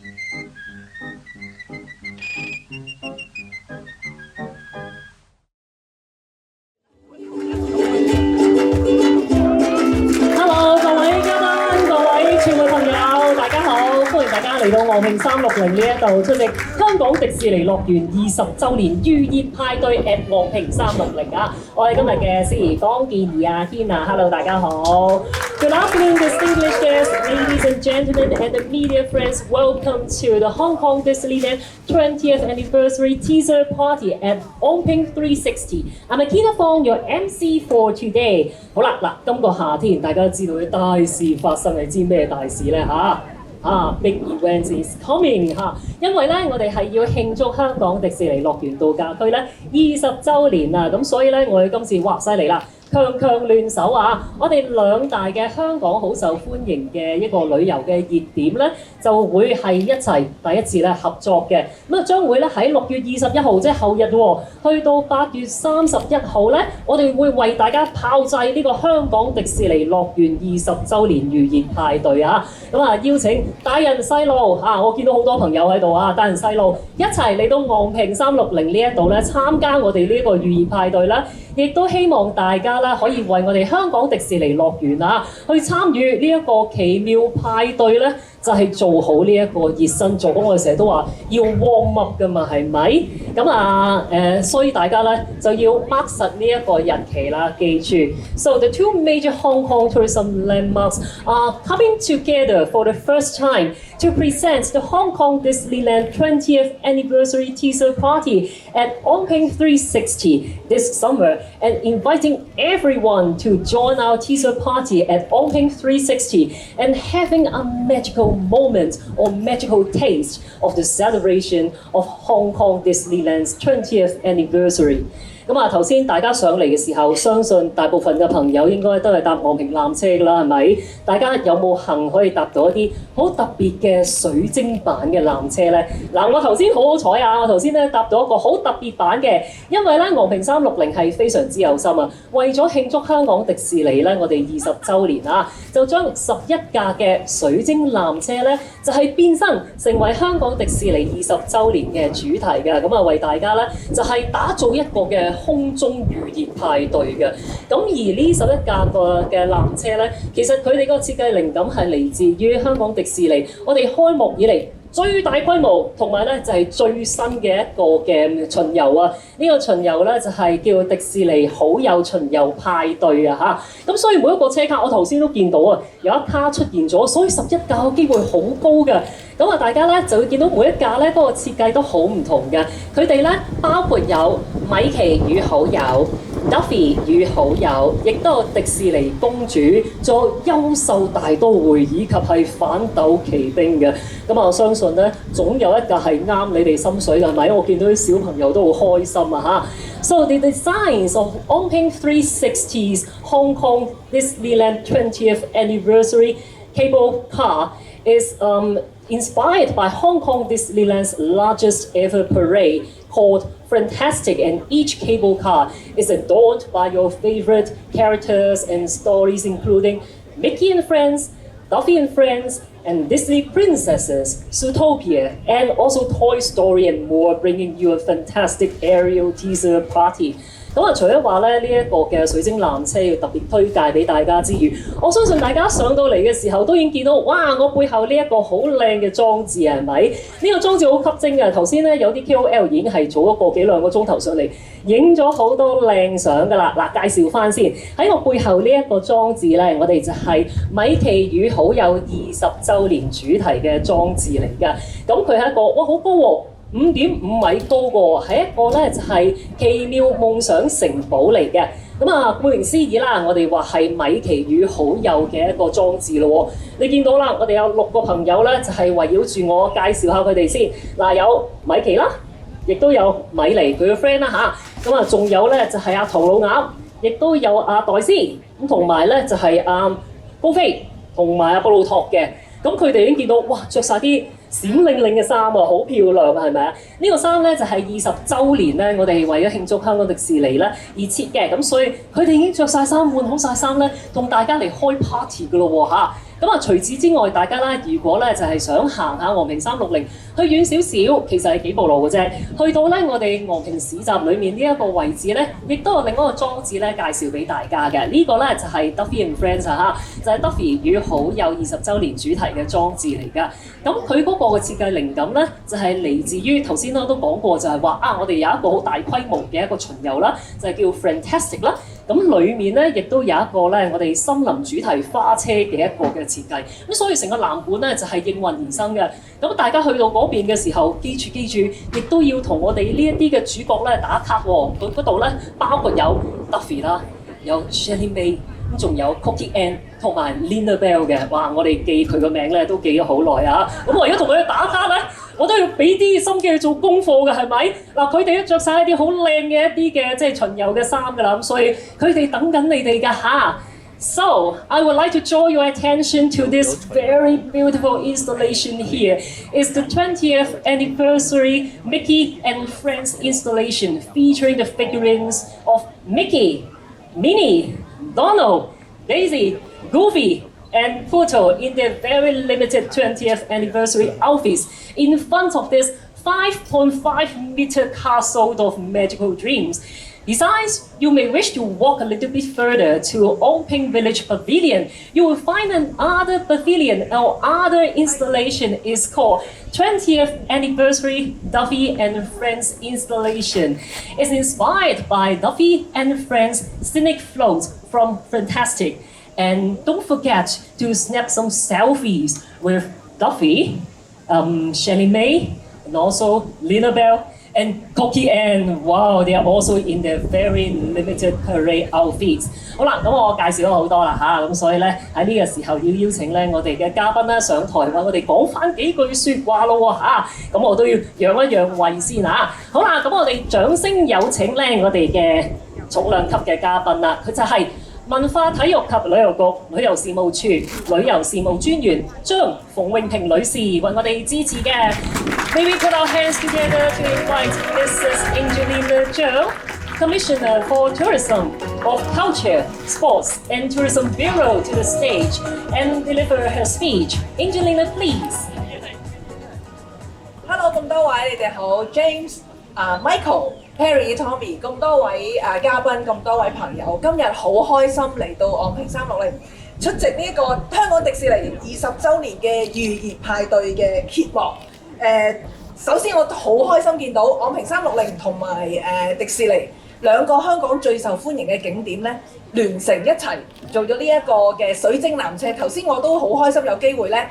Hello， 各位嘉賓、各位傳媒朋友，大家好，歡迎大家嚟到昂坪360呢一度出席香港迪士尼樂園20週年預熱派對 at 昂坪360啊！我係今日嘅司儀方健儀啊，Tina。Hello， 大家好。Good afternoon, distinguished guests, ladies and gentlemen, and the media friends. Welcome to the Hong Kong Disneyland 20th Anniversary Teaser Party at Ongping 360. I'm Akina Fong, your MC for today. 好啦，嗱，今個夏天大家都知道嘅大事發生，你知咩大事咧？Big event is coming 因為咧我哋係要慶祝香港迪士尼樂園度假區咧20週年啊，咁所以咧我哋今次哇犀利啦！強強聯手啊！我哋兩大嘅香港好受歡迎嘅一個旅遊嘅熱點咧，就會係一齊第一次咧合作嘅。咁啊將會咧喺6月21號即係後日喎，去到8月31號咧，我哋會為大家炮製呢個香港迪士尼樂園20週年預熱派對啊！咁啊邀請大人細路我見到好多朋友喺度啊，大人細路一齊嚟到昂坪360呢一度咧參加我哋呢一個預熱派對啦，亦都希望大家可以為我哋香港迪士尼樂園去參與呢一個奇妙派對咧，就係做好呢一個熱身，做好我哋成日都話要 warm up 㗎嘛，係咪？咁所以大家咧就要 mark 實呢一個日期啦，記住。So the two major Hong Kong tourism landmarks are coming together for the first time to present the Hong Kong Disneyland 20th Anniversary Teaser Party at Ongping 360 this summer, and inviting everyone to join our teaser party at Ongping 360 and having a magical moment or magical taste of the celebration of Hong Kong Disneyland's 20th anniversary. 咁頭先大家上嚟嘅時候，相信大部分嘅朋友應該都係搭昂坪纜車㗎啦，係咪？大家有冇幸可以搭到一啲好特別嘅水晶版嘅纜車咧？嗱，我頭先好彩啊！我頭先咧搭到一個好特別版嘅，因為咧昂坪360係非常之有心啊！為咗慶祝香港迪士尼咧，我哋20週年就將11架嘅水晶纜車咧，就係變身成為香港迪士尼20週年嘅主題嘅，咁為大家咧就係打造一個嘅空中預熱派對嘅。咁而呢11架嘅纜車咧，其實佢哋個設計靈感係嚟自於香港迪士尼，我哋開幕以嚟最大規模同埋咧就係最新嘅一個嘅巡遊啊！呢個巡遊咧就係叫迪士尼好友巡遊派對啊嚇！咁所以每一個車卡我頭先都見到啊，有一卡出現咗，所以11架嘅機會好高嘅。咁大家咧就會見到每一架咧嗰個設計都好唔同嘅。佢哋咧包括有米奇與好友、Duffy 與好友，亦都有迪士尼公主，仲有優獸大都會以及係反斗奇兵嘅。咁我相信咧總有一架係啱你哋心水嘅，係咪？我見到啲小朋友都好開心啊嚇！So the designs of Ongping 360's Hong Kong Disneyland 20th Anniversary Cable Car is inspired by Hong Kong Disneyland's largest ever parade called Fantastic, and each cable car is adorned by your favorite characters and stories, including Mickey and Friends, Duffy and Friends, and Disney Princesses, Zootopia, and also Toy Story and more, bringing you a fantastic aerial teaser party. 除咗話咧呢一個嘅水晶纜車要特別推介俾大家之餘，我相信大家上到嚟嘅時候都已經見到，哇！我背後呢一個好靚嘅裝置係咪？呢個裝置好吸睛嘅。頭先咧有啲 KOL 已經係早咗個幾兩個鐘頭上嚟，影咗好多靚相㗎啦。嗱，介紹翻先，喺我背後呢一個裝置咧，我哋就係米奇與好友20週年主題嘅裝置嚟㗎。咁佢係一個哇好高喎！5.5米高喎，係一個咧就係奇妙夢想城堡嚟嘅。顧名思義啦，我哋話係米奇與好友嘅一個裝置咯。你見到啦，我哋有6個朋友咧，就係圍繞住我介紹下佢哋先。嗱，有米奇啦，亦都有米妮佢嘅 friend 啦嚇。仲有咧就係唐老鴨，亦都有黛斯，咁同埋咧就係高飛同埋布魯托嘅。咁佢哋已經見到，哇！着晒啲閃靈靈嘅衫啊，好漂亮啊，係咪啊？呢個衫咧就係20週年咧，我哋為咗慶祝香港迪士尼咧而設嘅，咁所以佢哋已經着晒衫，換好晒衫咧，同大家嚟開 party 噶咯喎嚇！咁啊，除此之外，大家咧如果咧就係想行下昂坪360，去遠少少，其實係幾步路嘅啫。去到咧我哋昂坪市集裏面呢一個位置咧，亦都有另一個裝置咧介紹俾大家嘅。呢個咧就係 Duffy and Friends 嚇，就係 Duffy 與好友20週年主題嘅裝置嚟㗎。咁佢嗰個嘅設計靈感咧，就係嚟自於頭先我都講過，就係話我哋有一個好大規模嘅一個巡遊啦，就係叫 Fantastic 啦。咁裡面咧，亦都有一個咧，我哋森林主題花車嘅一個嘅設計。咁所以成個藍本咧就係應運而生嘅。咁大家去到嗰邊嘅時候，記住，亦都要同我哋呢一啲嘅主角咧打卡喎。佢嗰度咧包括有 Duffy 啦，有 Shelly May， 咁仲有 Cookie Ann 同埋 Lina Bell 嘅。哇！我哋記佢個名咧都記咗好耐啊。咁我而家同佢哋打卡咧，我都要俾啲心機去做功課嘅，係咪？嗱，佢哋都着晒一啲好靚嘅一啲嘅即係巡遊嘅衫㗎啦，咁所以佢哋等緊你哋㗎嚇。So, I would like to draw your attention to this very beautiful installation here. It's the 20th anniversary Mickey and Friends installation featuring the figurines of Mickey, Minnie, Donald, Daisy, Goofy, and Pluto in their very limited 20th anniversary outfits in front of this 5.5-meter castle of magical dreams. Besides, you may wish to walk a little bit further to Onping Village Pavilion. You will find another pavilion or other installation is called 20th Anniversary Duffy and Friends installation. It's inspired by Duffy and Friends scenic floats from Fantastic. And don't forget to snap some selfies with Duffy, Shelly May, and also Lina Bell, and Cookie Ann. Wow, they are also in their very limited parade outfits. 好啦，咁我介紹咗好多啦嚇，咁所以咧喺呢個時候要邀請咧我哋嘅嘉賓咧上台為我哋講翻幾句説話咯喎嚇，咁我都要讓一讓位先嚇。好啦，咁我哋掌聲有請咧我哋嘅重量級嘅嘉賓啦，佢就係文化體育及旅遊局旅遊事務處旅遊事務專員張馮穎萍女士為我哋支持嘅。May we put our hands together to invite Mrs. Angelina Zhou, Commissioner for Tourism of Culture, Sports and Tourism Bureau to the stage and deliver her speech. Angelina, please. Hello， 咁多位你哋好 ，James、Michael、Perry、Tommy， 咁多位嘉賓，咁多位朋友，今日好開心嚟到昂坪360出席呢一個香港迪士尼20週年嘅預熱派對嘅揭幕。首先我好開心見到昂坪360同埋迪士尼兩個香港最受歡迎嘅景點咧，聯成一齊做咗呢一個嘅水晶纜車。頭先我都好開心有機會咧，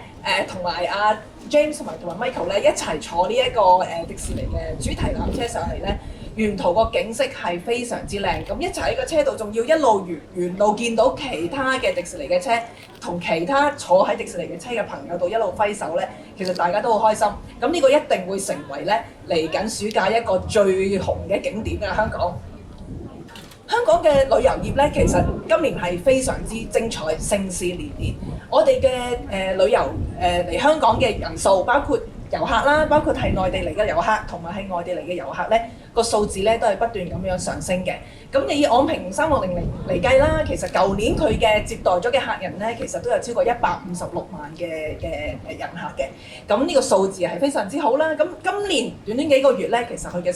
同埋阿 James 同埋 Michael 咧一齊坐呢一個迪士尼嘅主題纜車上嚟咧，沿途個景色係非常之靚。咁一齊喺個車度，仲要一路沿路見到其他嘅迪士尼嘅車，同其他坐喺迪士尼嘅車嘅朋友度一路揮手咧，其實大家都好開心。咁呢個一定會成為咧嚟緊暑假一個最紅嘅景點嘅香港。香港嘅旅遊業咧，其實今年係非常之精彩，盛事連連。我哋嘅旅遊嚟香港嘅人數，包括遊客啦，包括係內地嚟嘅遊客，同埋係外地嚟嘅遊客咧，個數字咧都係不斷咁樣上升嘅。咁你以昂坪360嚟計啦，其實舊年佢嘅接待咗嘅客人咧，其實都有超過156萬嘅人客嘅。咁呢個數字係非常之好啦。咁今年短短幾個月咧，其實佢嘅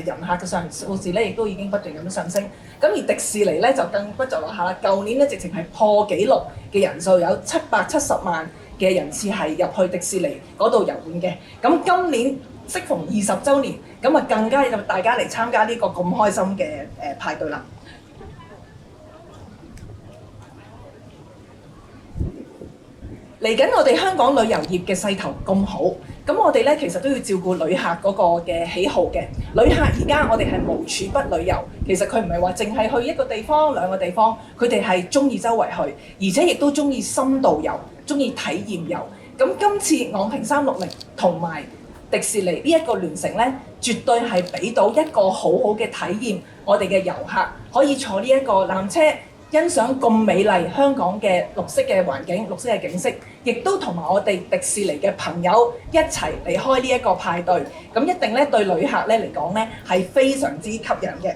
人客嘅數字咧，亦都已經不斷咁樣上升。咁而迪士尼咧就更不在話下啦。舊年咧直情係破紀錄嘅人數，有770萬嘅人次係入去迪士尼嗰度遊玩嘅。咁今年適逢20週年，咁啊更加有大家嚟參加呢個咁開心嘅派對啦。嚟緊我哋香港旅遊業嘅勢頭咁好，咁我哋咧其實都要照顧旅客嗰個嘅喜好嘅。旅客而家我哋係無處不旅遊，其實佢唔係話淨係去一個地方兩個地方，佢哋係中意周圍去，而且亦都中意深度遊，中意體驗遊。咁今次昂坪360同埋迪士尼呢一個聯乘咧，絕對係俾到一個好好嘅體驗，我哋嘅遊客可以坐呢一個纜車，欣賞咁美麗香港嘅綠色嘅環境、綠色嘅景色，亦都同埋我哋迪士尼嘅朋友一齊嚟開呢一個派對，咁一定咧對旅客咧嚟講咧係非常之吸引嘅。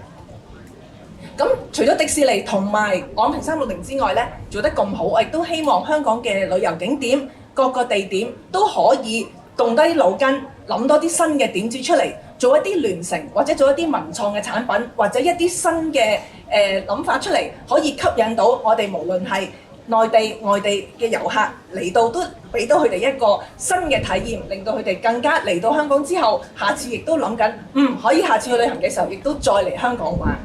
咁除咗迪士尼同埋昂坪360之外咧，做得咁好，我亦都希望香港嘅旅遊景點各個地點都可以動低腦筋，諗多啲新嘅點子出嚟，做一啲聯乘或者做一啲文創嘅產品，或者一啲新嘅諗法出嚟，可以吸引到我哋無論係內地、外地嘅遊客嚟到，都俾到佢哋一個新嘅體驗，令到佢哋更加嚟到香港之後，下次亦都諗緊，可以下次去旅行嘅時候，亦都再嚟香港玩。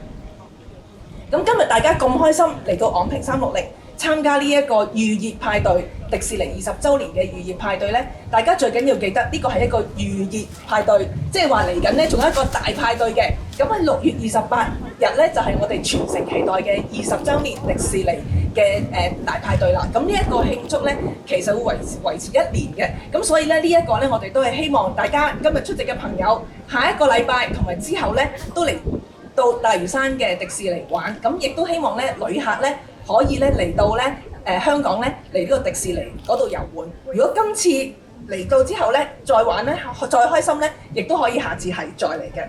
咁今日大家咁開心嚟到昂坪360參加呢一個預熱派對，迪士尼20週年嘅預熱派對咧，大家最緊要記得呢個係一個預熱派對，即係話嚟緊咧仲有一個大派對嘅。咁喺6月28日咧就係我哋全城期待嘅20週年迪士尼嘅大派對啦。咁呢一個慶祝咧其實會維持1年嘅。咁所以咧呢一個咧我哋都係希望大家今日出席嘅朋友，下一個禮拜同埋之後咧都嚟到大嶼山嘅迪士尼玩。咁亦都希望咧旅客咧可以咧嚟到咧香港咧嚟呢個迪士尼嗰度遊玩。如果今次嚟到之後咧再玩咧再開心咧，亦都可以下次係再嚟嘅。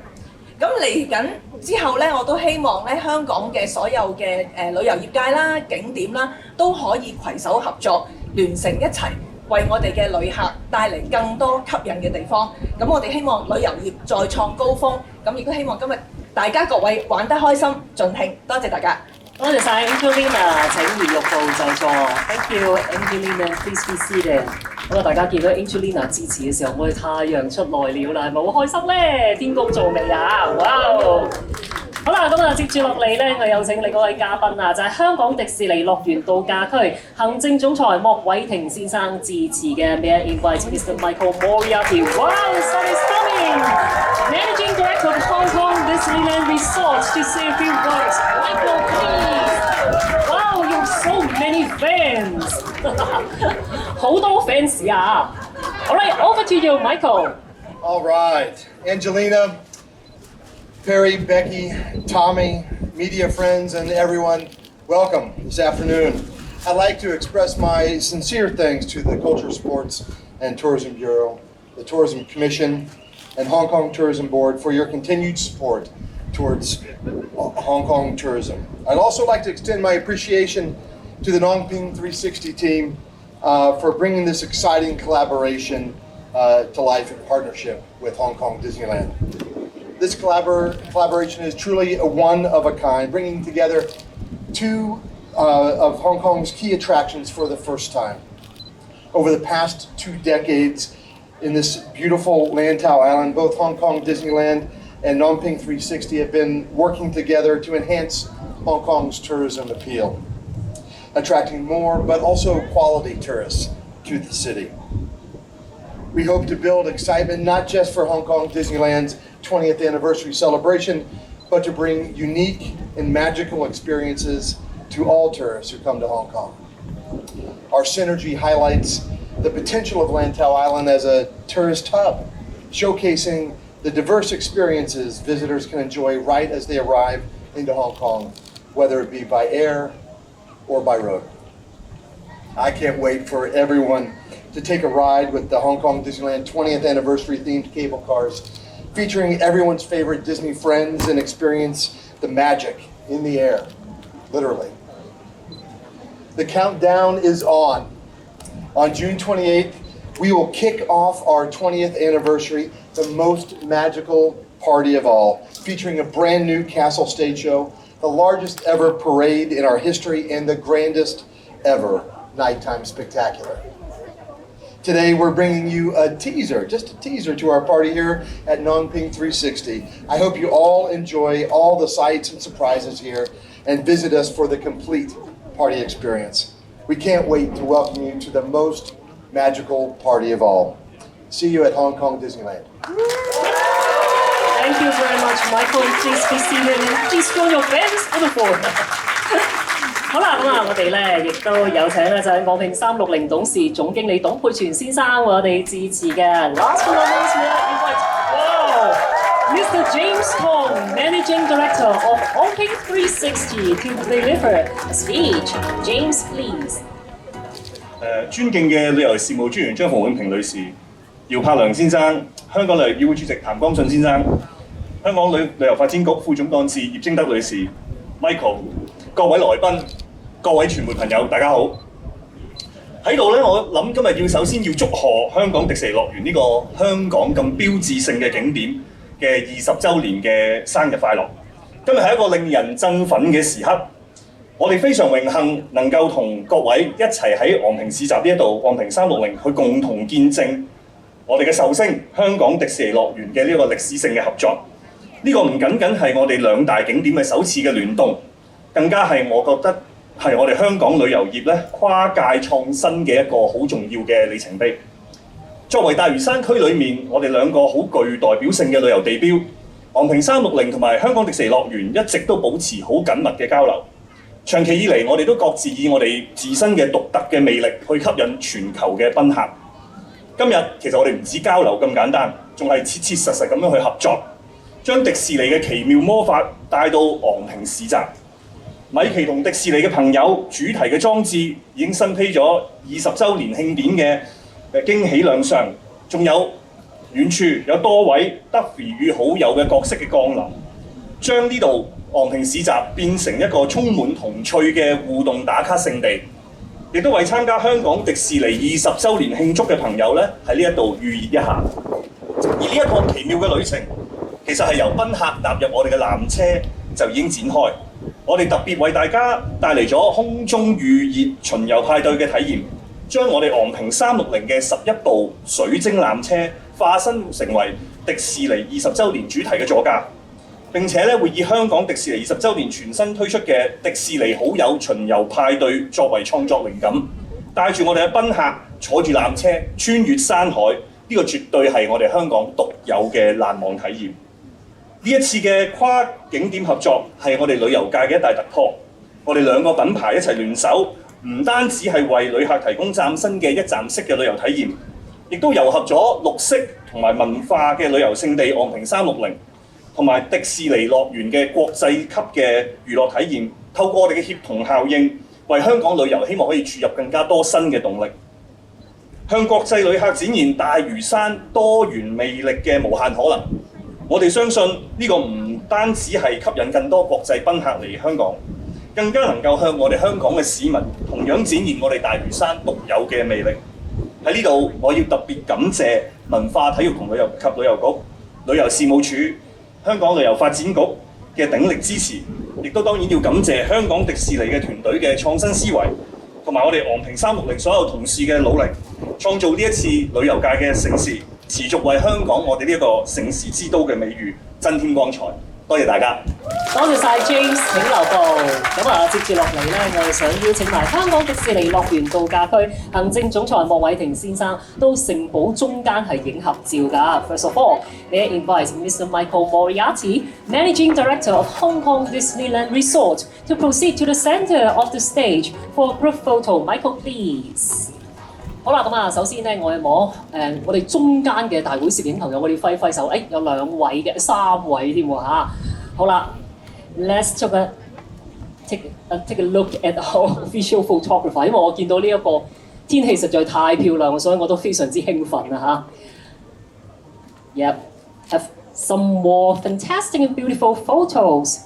咁嚟緊之後咧，我都希望咧香港嘅所有嘅旅遊業界啦、景點啦，都可以攜手合作，聯成一齊，為我哋嘅旅客帶嚟更多吸引嘅地方。咁我哋希望旅遊業再創高峰。咁亦都希望今日大家各位玩得開心盡興，多謝大家。多謝晒 Angelina， 請移玉步就座。Thank you Angelina, please be seated。咁啊，大家見到 Angelina 致辭嘅時候，我哋太陽出來了啦，係咪好開心咧？天公造美啊！哇！好啦，咁啊，接住落嚟咧，我有請你嗰位嘉賓啊，就係香港迪士尼樂園度假區行政總裁莫偉霆先生致辭嘅。May I invite Mr. Michael Moriarty? Wow, the sun is coming! Managing Director of Hong Kong Disneyland Resort to say a few words. Michael, please! Wow, you have so many fans! 好多 fans 啊！ All right, over to you, Michael. All right, Angelina, Perry, Becky, Tommy, media friends, and everyone, welcome this afternoon. I'd like to express my sincere thanks to the Culture, Sports, and Tourism Bureau, the Tourism Commission, and Hong Kong Tourism Board for your continued support towards Hong Kong tourism. I'd also like to extend my appreciation to the Nongping 360 team for bringing this exciting collaboration to life in partnership with Hong Kong Disneyland. This collaboration is truly a one of a kind, bringing together two of Hong Kong's key attractions for the first time. Over the past 2 decades in this beautiful Lantau Island, both Hong Kong Disneyland and Nongping 360 have been working together to enhance Hong Kong's tourism appeal, attracting more but also quality tourists to the city. We hope to build excitement not just for Hong Kong Disneyland's 20th anniversary celebration, but to bring unique and magical experiences to all tourists who come to Hong Kong. Our synergy highlights the potential of Lantau Island as a tourist hub, showcasing the diverse experiences visitors can enjoy right as they arrive into Hong Kong, whether it be by air or by road. I can't wait for everyone to take a ride with the Hong Kong Disneyland 20th anniversary themed cable cars, featuring everyone's favorite Disney friends and experience the magic in the air, literally. The countdown is on. On June 28th, we will kick off our 20th anniversary, the most magical party of all, featuring a brand new castle stage show, the largest ever parade in our history, and the grandest ever nighttime spectacular. Today we're bringing you a teaser, just a teaser to our party here at Nongping 360. I hope you all enjoy all the sights and surprises here and visit us for the complete party experience. We can't wait to welcome you to the most magical party of all. See you at Hong Kong Disneyland. Thank you very much, Michael. Please be seated and please join your fans on the floor. 好啦，咁啊，我哋咧亦都有請咧就係昂坪360董事總經理董佩全先生為我哋致辭嘅。Last but not least, wow, Mr. James Hong, Managing Director of Nongping 360 to deliver a speech. James, please. 尊敬嘅旅遊事務專員張馮永平女士、姚柏良先生、香港旅遊議會主席譚光信先生、香港旅遊發展局副總幹事葉貞德女士、Michael、各位來賓、各位傳媒朋友，大家好。喺度咧，我諗今日首先要祝賀香港迪士尼樂園呢個香港咁標誌性嘅景點嘅20週年嘅生日快樂。今日係一個令人振奮嘅時刻，我哋非常榮幸能夠同各位一齊喺昂坪市集呢一度，昂坪360去共同見證我哋嘅壽星香港迪士尼樂園嘅呢個歷史性嘅合作。呢個唔僅僅係我哋兩大景點嘅首次嘅聯動，更加係我覺得係我哋香港旅遊業咧跨界創新嘅一個好重要嘅里程碑。作為大嶼山區裏面我哋兩個好具代表性嘅旅遊地標，昂坪360同埋香港迪士尼樂園一直都保持好緊密嘅交流。長期以嚟，我哋都各自以我哋自身嘅獨特嘅魅力去吸引全球嘅賓客。今日其實我哋唔止交流咁簡單，仲係切切實實咁樣去合作，將迪士尼嘅奇妙魔法帶到昂坪市集。米奇同迪士尼嘅朋友主題嘅裝置已經新披咗20週年慶典嘅驚喜亮相，仲有遠處有多位 Duffy 與好友嘅角色嘅降臨，將呢度昂坪市集變成一個充滿童趣嘅互動打卡勝地，亦都為參加香港迪士尼20週年慶祝嘅朋友咧喺呢一度預熱一下。而呢一趟奇妙嘅旅程，其實係由賓客踏入我哋嘅纜車就已經展開。我哋特別為大家帶嚟咗空中預熱巡遊派對嘅體驗，將我哋昂坪360嘅11部水晶纜車化身成為迪士尼20週年主題嘅座駕，並且咧會以香港迪士尼20週年全新推出嘅迪士尼好友巡遊派對作為創作靈感，帶住我哋嘅賓客坐住纜車穿越山海，呢個絕對係我哋香港獨有嘅難忘體驗。呢一次嘅跨景點合作係我哋旅遊界嘅一大突破，我哋兩個品牌一齊聯手，唔單止係為旅客提供嶄新嘅一站式嘅旅遊體驗，亦都糅合咗綠色同埋文化嘅旅遊勝地昂坪360，同埋迪士尼樂園嘅國際級嘅娛樂體驗，透過我哋嘅協同效應，為香港旅遊希望可以注入更加多新嘅動力，向國際旅客展現大嶼山多元魅力嘅無限可能。我哋相信呢個唔單止係吸引更多國際賓客嚟香港，更加能夠向我哋香港嘅市民同樣展現我哋大嶼山獨有嘅魅力。喺呢度，我要特別感謝文化體育同旅遊及旅遊局、旅遊事務署、香港旅遊發展局嘅鼎力支持，亦都當然要感謝香港迪士尼嘅團隊嘅創新思維，同埋我哋昂坪360所有同事嘅努力，創造呢一次旅遊界嘅盛事，持續為香港我哋呢一個盛事之都嘅美譽增添光彩。多謝大家。多謝晒 James 請留步。咁啊，接住落嚟咧，我哋想邀請埋香港迪士尼樂園度假區行政總裁莫偉霆先生到城堡中間係影合照㗎。First of all, may I invite Mr. Michael Moriarty, Managing Director of Hong Kong Disneyland Resort, to proceed to the centre of the stage for a group photo. Michael, please. 好啦，咁啊，首先咧，我哋摸我哋中間嘅大會攝影朋友，我哋揮揮手，有2位嘅，3位添喎嚇。好啦 ，Let's take a look at our official photographer， 因為我見到呢一個天氣實在太漂亮，所以我都非常之興奮啊嚇。Yep, have some more fantastic and beautiful photos。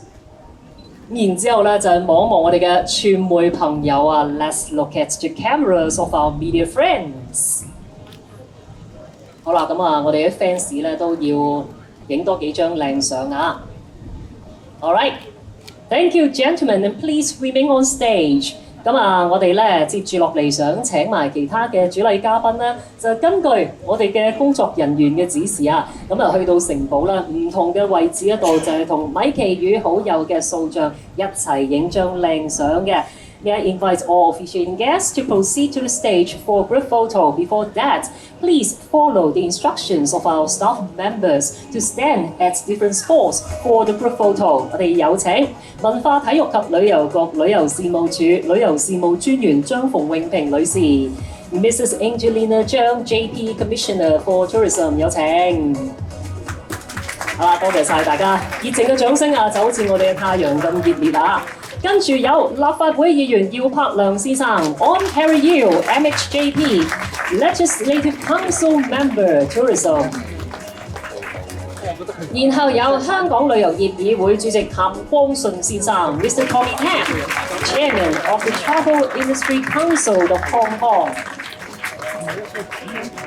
然之後咧就係望一望我哋嘅傳媒朋友啊 ，Let's look at the cameras of our media friends。好啦，咁啊，我哋啲 fans 咧都要影多幾張靚相啊。All right, thank you, gentlemen, and please remain on stage。咁啊，我哋咧接住落嚟想請埋其他嘅主禮嘉賓咧，就根據我哋嘅工作人員嘅指示啊，咁啊去到城堡啦，唔同嘅位置嗰度就係同米奇與好友嘅塑像一齊影張靚相嘅。May I invite all officiating guests to proceed to the stage for a group photo. Before that, please follow the instructions of our staff members to stand at different spots for the group photo. 我哋有請文化體育及旅遊局旅遊事務處旅遊事務專員張馮永平女士 ，Mrs. Angelina Zhang, JP Commissioner for Tourism， 有請。好啦，多謝晒大家熱情嘅掌聲啊，就好似我哋嘅太陽咁熱烈啊！跟住有立法會議員姚柏良先生 ，On Harry Yeo, MHJP, Legislative Council Member Tourism。然後有香港旅遊業議會主席譚光順先生 ，Mr. Tommy Tam，Chairman of the Travel Industry Council of Hong Kong。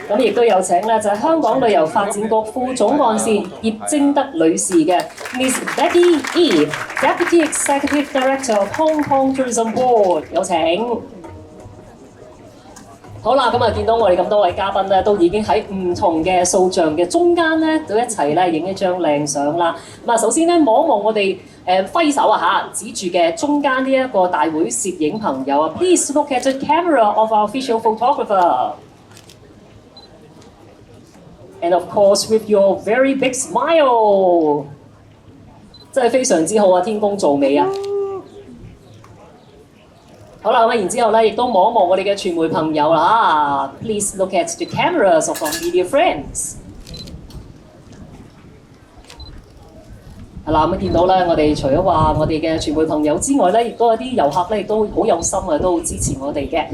咁亦都有請咧，就係香港旅遊發展局副總幹事葉貞德女士嘅 Miss Becky E，Deputy Executive Director of Hong Kong Tourism Board， 有請。好啦，咁啊見到我哋咁多位嘉賓咧，都已經喺唔同嘅塑像嘅中間咧，都一齊咧影一張靚相啦。咁啊，首先咧望一望我哋揮手啊嚇，指住嘅中間呢一個大會攝影朋友啊 ，Please look at the camera of our official photographer。And of course, with your very big smile， 真係非常之好啊！天公造美啊！好啦，咁然之後咧，亦都望一望我哋嘅傳媒朋友啦。Please look at the cameras of our media friends。係啦，咁見到咧，我哋除咗話我哋嘅傳媒朋友之外咧，亦都有啲遊客咧，亦都好有心啊，都好支持我哋嘅。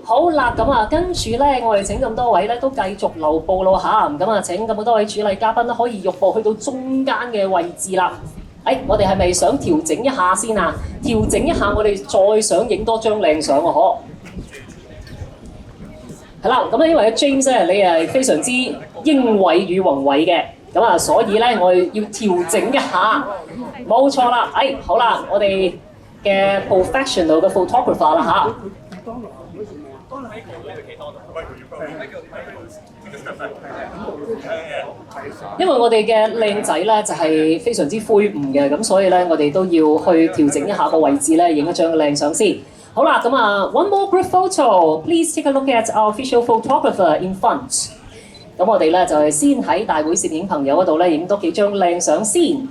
好啦，咁啊，跟住咧，我哋請咁多位咧都繼續留步咯嚇。咁啊，請咁多位主禮嘉賓咧可以喐步去到中間嘅位置啦。我哋係咪想調整一下先啊？調整一下，我哋再想影多張靚相喎，嗬？係啦，咁因為 James 咧，你係非常之英偉與宏偉嘅，咁啊，所以咧我哋要調整一下。冇錯啦，好啦，我哋嘅 professional 嘅 photographer 啦嚇。因為我哋嘅靚仔咧就係非常之魁梧嘅，咁所以咧我哋都要去調整一下個位置咧，影一張靚相先。好啦，咁啊 ，one more group photo，please take a look at our official photographer in front。咁我哋咧就係先喺大會攝影朋友嗰度咧影多幾張靚相先。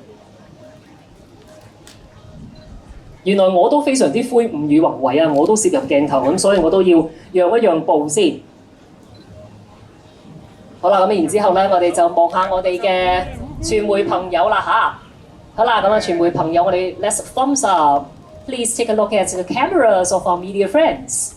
原來我都非常之魁梧與宏偉啊！我都攝入鏡頭咁，所以我都要讓一讓步先。好啦，咁然之後咧，我哋就望下我哋嘅傳媒朋友啦嚇。好啦，咁啊傳媒朋友，我哋 let's thumbs up。Please take a look at the cameras of our media friends。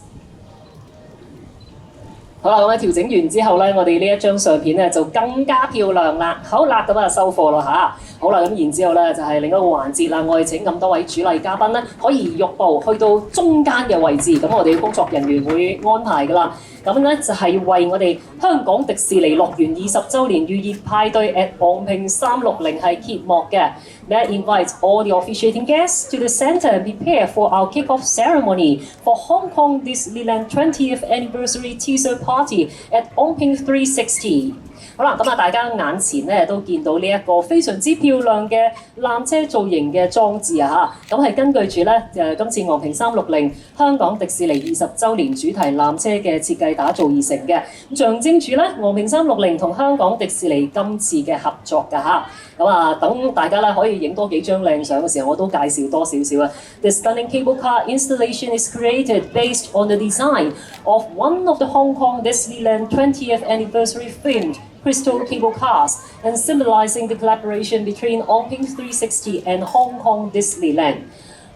好啦，咁啊調整完之後咧，我哋呢一張相片咧就更加漂亮啦。好啦，咁啊收貨咯嚇。好啦，咁然之後咧就係另一個環節啦。我哋請咁多位主禮嘉賓咧，可以喐步去到中間嘅位置，咁我哋嘅工作人員會安排㗎啦。咁咧就係為我哋香港迪士尼樂園20週年預熱派對 at 昂坪360係揭幕嘅。May I invite all the officiating guests to the centre and prepare for our kick-off ceremony for Hong Kong Disneyland 20th Anniversary Teaser Party at 昂坪360。好啦，咁啊，大家眼前咧都見到呢一個非常之漂亮嘅纜車造型嘅裝置啊嚇，咁係根據住咧今次昂坪360香港迪士尼20週年主題纜車嘅設計打造而成嘅，咁象徵住咧昂坪360同香港迪士尼今次嘅合作㗎嚇。咁啊，等大家咧可以影多幾張靚相嘅時候，我都介紹多少少啊。The stunning cable car installation is created based on the design of one of the Hong Kong Disneyland 20th Anniversary themed crystal cable cars and symbolizing the collaboration between 昂坪360 and Hong Kong Disneyland。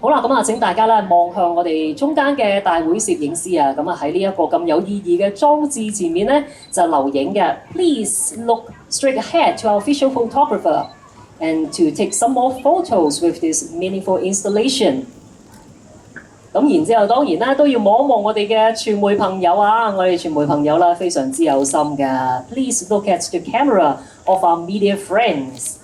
好啦，咁啊請大家咧望向我哋中間嘅大會攝影師啊，咁啊喺呢一個咁有意義嘅裝置前面咧就留影嘅。Please look straight ahead to our official photographer and to take some more photos with this meaningful installation。咁然之後當然啦都要望一望我哋嘅傳媒朋友啊，我哋傳媒朋友啦非常之有心㗎。Please look at the camera of our media friends。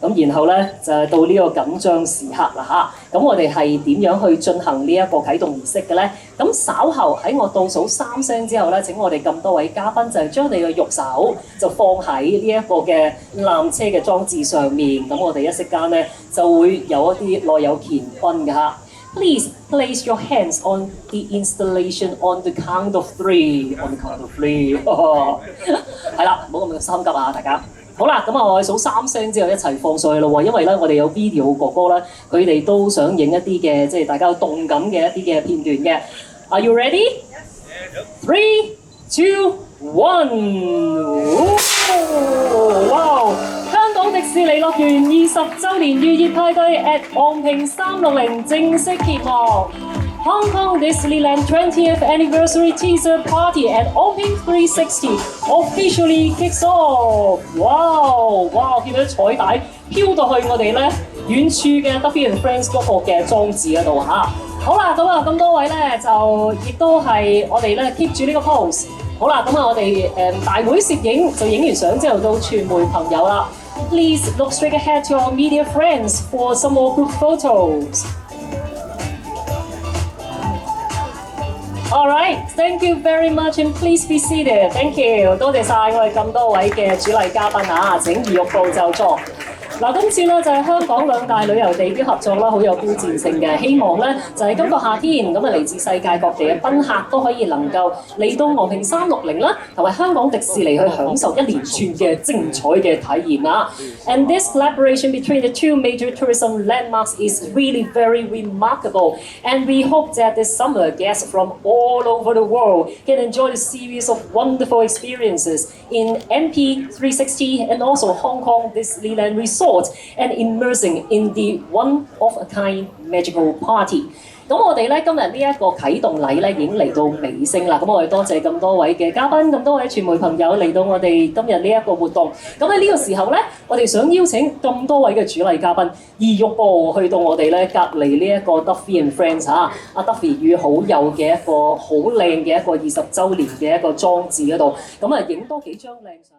咁然後咧就係到呢個緊張時刻啦嚇。咁我哋係點樣去進行呢一個啟動儀式嘅咧？咁稍後喺我倒數3聲之後咧，請我哋咁多位嘉賓就係將你嘅右手就放喺呢一個嘅纜車嘅裝置上面。咁我哋一息間咧就會有一啲內有乾坤嘅嚇。Please place your hands on the installation on the count of 3。On the count of 3。係啦，唔好咁心急啊，大家。好啦，咁我哋數3聲之後一齊放上去咯喎，因為咧我哋有 video 哥哥咧，佢哋都想影一啲嘅即係大家有動感嘅一啲嘅片段嘅。Are you ready? Yes. 3, 2, 1。哇！香港迪士尼樂園20週年預熱派對 at 昂坪360正式揭幕。Hong Kong Disneyland 20th Anniversary Teaser Party and Open 360 officially kicks off！哇！見到啲彩帶飄到去我哋咧遠處嘅 Duffy and Friends 嗰個嘅裝置嗰度嚇。好啦，咁多位咧就亦都係我哋咧 keep 住呢個 pose。好啦，我哋大會攝影就影完相之後到傳媒朋友啦。Please look straight ahead to our media friends for some more group photos. All right, thank you very much and please be seated. Thank you， 多謝晒我哋咁多位嘅主禮嘉賓啊，請移玉步就座。嗱，今次咧就係香港兩大旅遊地標合作啦，好有標誌性嘅。希望咧就係今個夏天咁嚟自世界各地嘅賓客都可以能夠嚟到昂坪360啦，同埋香港迪士尼去享受一連串嘅精彩嘅體驗啊。And this collaboration between the two major tourism landmarks is really very remarkable. And we hope that this summer guests from all over the world can enjoy a series of wonderful experiences in MP 360 and also Hong Kong Disneyland Resort. And immersing in the one-of-a-kind magical party。咁我哋咧今日呢一個啟動禮咧已經嚟到尾聲啦。咁我哋多謝咁多位嘅嘉賓，咁多位傳媒朋友嚟到我哋今日呢一個活動。咁喺呢個時候咧，我哋想邀請咁多位嘅主禮嘉賓移玉步去到我哋咧隔離呢一個 Duffy and Friends 嚇，阿 Duffy 與好友嘅一個好靚嘅一個20週年嘅一個裝置嗰度，咁影多幾張靚相。